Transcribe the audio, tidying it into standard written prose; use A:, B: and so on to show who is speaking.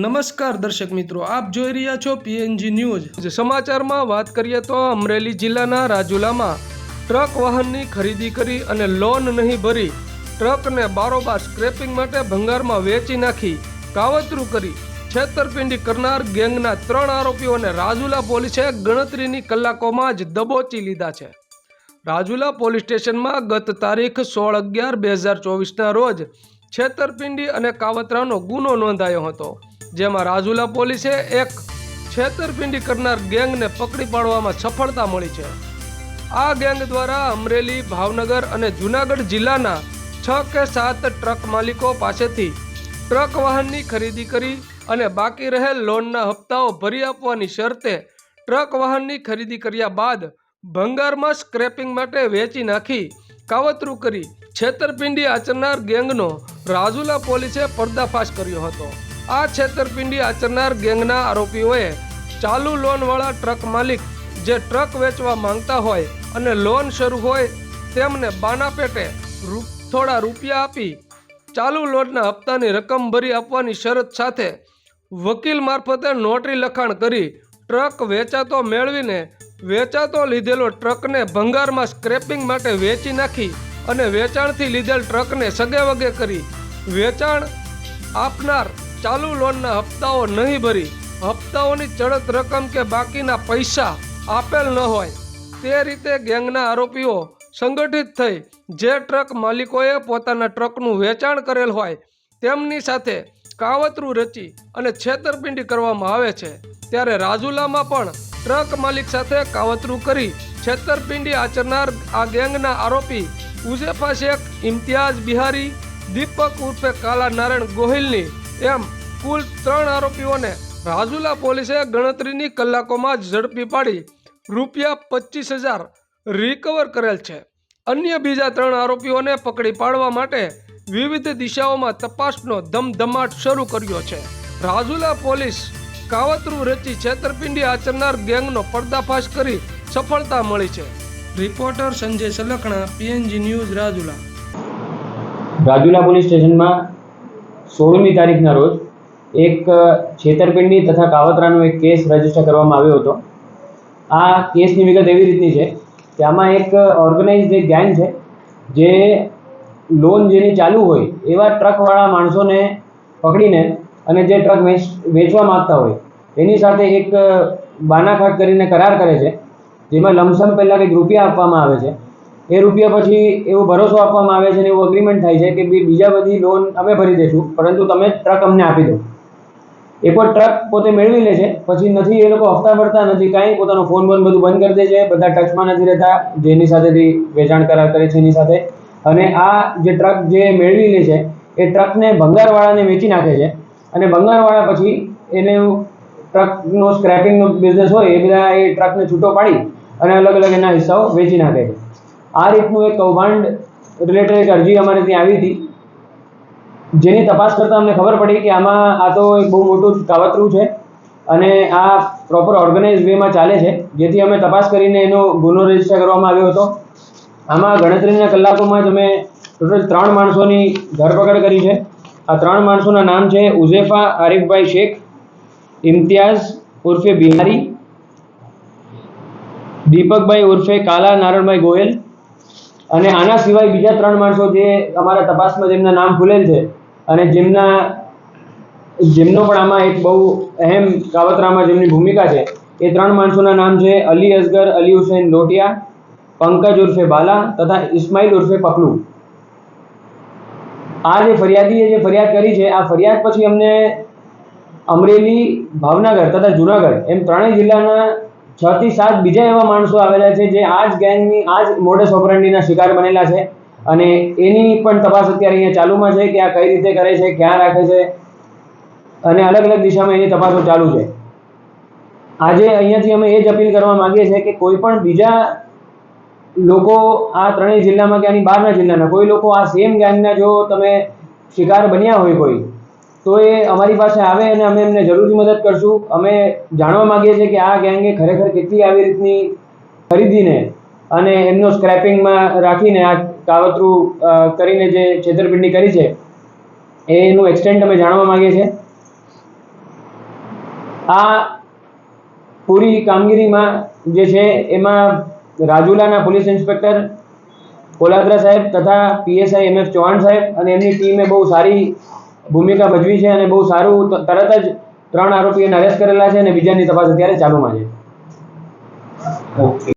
A: નમસ્કાર દર્શક મિત્રો, આપ જોઈ રહ્યા છો પીએનજી ન્યૂઝ। સમાચારમાં વાત કરીએ તો અમરેલી જિલ્લાના રાજુલામાં ટ્રક વાહનની ખરીદી કરી અને લોન નહીં ભરી ટ્રકને બારોબાર સ્ક્રેપિંગ માટે ભંગારમાં વેચી નાખી કાવતરું કરી છેતરપિંડી કરનાર ગેંગના 3 આરોપીઓને રાજુલા પોલીસે ગણતરીની કલાકોમાં જ દબોચી લીધા છે। રાજુલા પોલીસ સ્ટેશનમાં ગત તારીખ 16/11/2024ના રોજ છેતરપિંડી અને કાવતરાનો ગુનો નોંધાયો હતો, જેમાં રાજુલા પોલીસે એક છેતરપિંડી કરનાર ગેંગને પકડી પાડવામાં સફળતા મળી છે। આ ગેંગ દ્વારા અમરેલી, ભાવનગર અને જૂનાગઢ જિલ્લાના 6 કે 7 ટ્રક માલિકો પાસેથી ટ્રક વાહનની ખરીદી કરી અને બાકી રહેલ લોનના હપ્તાઓ ભરી આપવાની શરતે ટ્રક વાહનની ખરીદી કર્યા બાદ ભંગારમાં સ્ક્રેપિંગ માટે વેચી નાખી કાવતરું કરી છેતરપિંડી આચરનાર ગેંગનો રાજુલા પોલીસે પર્દાફાશ કર્યો હતો। આ છેતરપિંડી આચરનાર ગેંગના આરોપીઓએ ચાલુ લોનવાળા ટ્રક માલિક જે ટ્રક વેચવા માંગતા હોય અને લોન શરૂ હોય તેમને બાના પેટે થોડા રૂપિયા આપી ચાલુ લોનના હપ્તાની રકમ ભરી આપવાની શરત સાથે વકીલ મારફતે નોટરી લખાણ કરી ટ્રક વેચાતો મેળવીને વેચાતો લીધેલો ટ્રકને ભંગારમાં સ્ક્રેપિંગ માટે વેચી નાખી અને વેચાણથી લીધેલ ટ્રકને સગેવગે કરી વેચાણ આપનાર ચાલુ લોનના હપ્તાઓ નહીં ભરી હપ્તાઓની ચડત રકમ કે બાકીના પૈસા આપેલ ન હોય તે રીતે ગેંગના આરોપીઓ સંગઠિત થઈ જે ટ્રક માલિકોએ પોતાના ટ્રકનું વેચાણ કરેલ હોય તેમની સાથે કાવતરું રચી અને છેતરપિંડી કરવામાં આવે છે। ત્યારે રાજુલામાં પણ ટ્રક માલિક સાથે કાવતરું કરી છેતરપિંડી આચરનાર આ ગેંગના આરોપી ઉઝેફા શેખ, ઇમ્તિયાઝ બિહારી, દીપક ઉર્ફે કાલા નારાયણ ગોહિલની એમ કુલ 3 આરોપીઓને રાજુલા પોલીસે ગણતરીની કલાકોમાં જ ઝડપી પાડી ₹25,000 રિકવર કરેલ છે। અન્ય બીજા 3 આરોપીઓને પકડી પાડવા માટે વિવિધ દિશાઓમાં તપાસનો ધમધમાટ શરૂ કર્યો છે। રાજુલા પોલીસ કાવતરું રચી છેતરપિંડી આચરનાર ગેંગનો પર્દાફાશ કરી સફળતા મળી છે। Reporter Sanjay Salkhana, PNG news, Rajula.
B: Rajula police સ્ટેશનમાં 16મી તારીખના રોજ એક છેતરપિંડી તથા કાવતરાનો એક કેસ રજીસ્ટર કરવામાં આવ્યો હતો। આ કેસની વિગત એવી રીતની છે કે આમાં એક ઓર્ગેનાઇઝડ એક ગેંગ છે જે લોન જેની ચાલુ હોય એવા ટ્રકવાળા માણસોને પકડીને અને જે ટ્રક વેચવા માંગતા હોય એની સાથે એક બાનાખાટ કરીને કરાર કરે છે, જેમાં લમસમ પહેલાં કંઈક રૂપિયા આપવામાં આવે છે। એ રૂપિયા પછી એવો ભરોસો આપવામાં આવે છે અને એવું અગ્રીમેન્ટ થાય છે કે બીજા બધી લોન અમે ભરી દઈશું, પરંતુ તમે ટ્રક અમને આપી દો। એકવાર ટ્રક પોતે મેળવી લે છે પછી નથી એ લોકો હપ્તા ભરતા નથી, કાંઈ પોતાનો ફોન બોન બધું બંધ કરી દે છે, બધા ટચમાં નથી રહેતા જેની સાથેથી વેચાણ કરાર કરે છે એની સાથે। અને આ જે ટ્રક જે મેળવી લે છે એ ટ્રકને ભંગારવાળાને વેચી નાખે છે અને ભંગારવાળા પછી એને ટ્રકનો સ્ક્રેપિંગનો બિઝનેસ હોય એ બધા એ ટ્રકને છૂટો પાડી અને અલગ અલગ એના હિસ્સાઓ વેચી નાખે છે। આ રીતનું એક કૌભાંડ રિલેટેડ એક અરજી અમારે ત્યાં આવી હતી, જેની તપાસ કરતાં અમને ખબર પડી કે આમાં આ તો એક બહુ મોટું કાવતરું છે અને આ પ્રોપર ઓર્ગેનાઇઝ વેમાં ચાલે છે, જેથી અમે તપાસ કરીને એનો ગુનો રજીસ્ટર કરવામાં આવ્યો હતો। આમાં ગણતરીના કલાકોમાં જ અમે ટોટલ 3 માણસોની ધરપકડ કરી છે। આ 3 માણસોના નામ છે ઉઝેફા આરિફભાઈ શેખ, ઇમ્તિયાઝ ઉર્ફે બિહારી, દીપકભાઈ ઉર્ફે કાલા નારાયણભાઈ ગોયલ અને આના સિવાય બીજા 3 માણસો જે અમારા તપાસમાં જેમના નામ ખુલેલ છે અને જેમનો પણ આમાં એક બહુ અહેમ કાવતરામાં જેમની ભૂમિકા છે, એ 3 માણસોના નામ છે અલી અસગર અલી હુસૈન લોટિયા, પંકજ ઉર્ફે બાલા તથા ઇસ્માઇલ ઉર્ફે પકલુ। આ જે ફરિયાદીએ જે ફરિયાદ કરી છે, આ ફરિયાદ પછી અમને અમરેલી, ભાવનગર તથા જૂનાગઢ એમ 3 જિલ્લાના 6 થી 7 બીજા એવા માણસો આવેલા છે જે આ જ ગેંગની આ જ મોડસ ઓપરેન્ડીના શિકાર બનેલા છે અને એની પણ તપાસ અત્યારે અહીંયા ચાલુમાં છે કે આ કઈ રીતે કરે છે, ક્યાં રાખે છે અને અલગ અલગ દિશામાં એની તપાસો ચાલુ છે। આજે અહીંયાથી અમે એ જ અપીલ કરવા માંગીએ છીએ કે કોઈ પણ બીજા લોકો આ 3 જિલ્લામાં કે આની બહારના જિલ્લાના કોઈ લોકો આ સેમ ગેંગના જો તમે શિકાર બન્યા હોય કોઈ, તો એ અમારી પાસે આવે અને અમે એમને જરૂરથી મદદ કરશું। અમે જાણવા માંગીએ છીએ કે આ ગેંગે ખરેખર કેટલી આવી રીતની ખરીદીને અને એમનો સ્ક્રેપિંગમાં રાખીને આ કાવતરું કરીને જે છેતરપિંડી કરી છે એનું એક્સટેન્ટ અમે જાણવા માંગીએ છીએ। આ પૂરી કામગીરીમાં જે છે એમાં રાજુલાના પોલીસ ઇન્સ્પેક્ટર કોલાદ્રા સાહેબ તથા પીએસઆઈ એમએફ ચૌહાણ સાહેબ અને એમની ટીમે બહુ સારી ભૂમિકા ભજવી છે અને બહુ સારું તરત જ 3 આરોપીઓને અરેસ્ટ કરેલા છે અને બીજાની તપાસ અત્યારે ચાલુમાં છે.
C: ઓકે.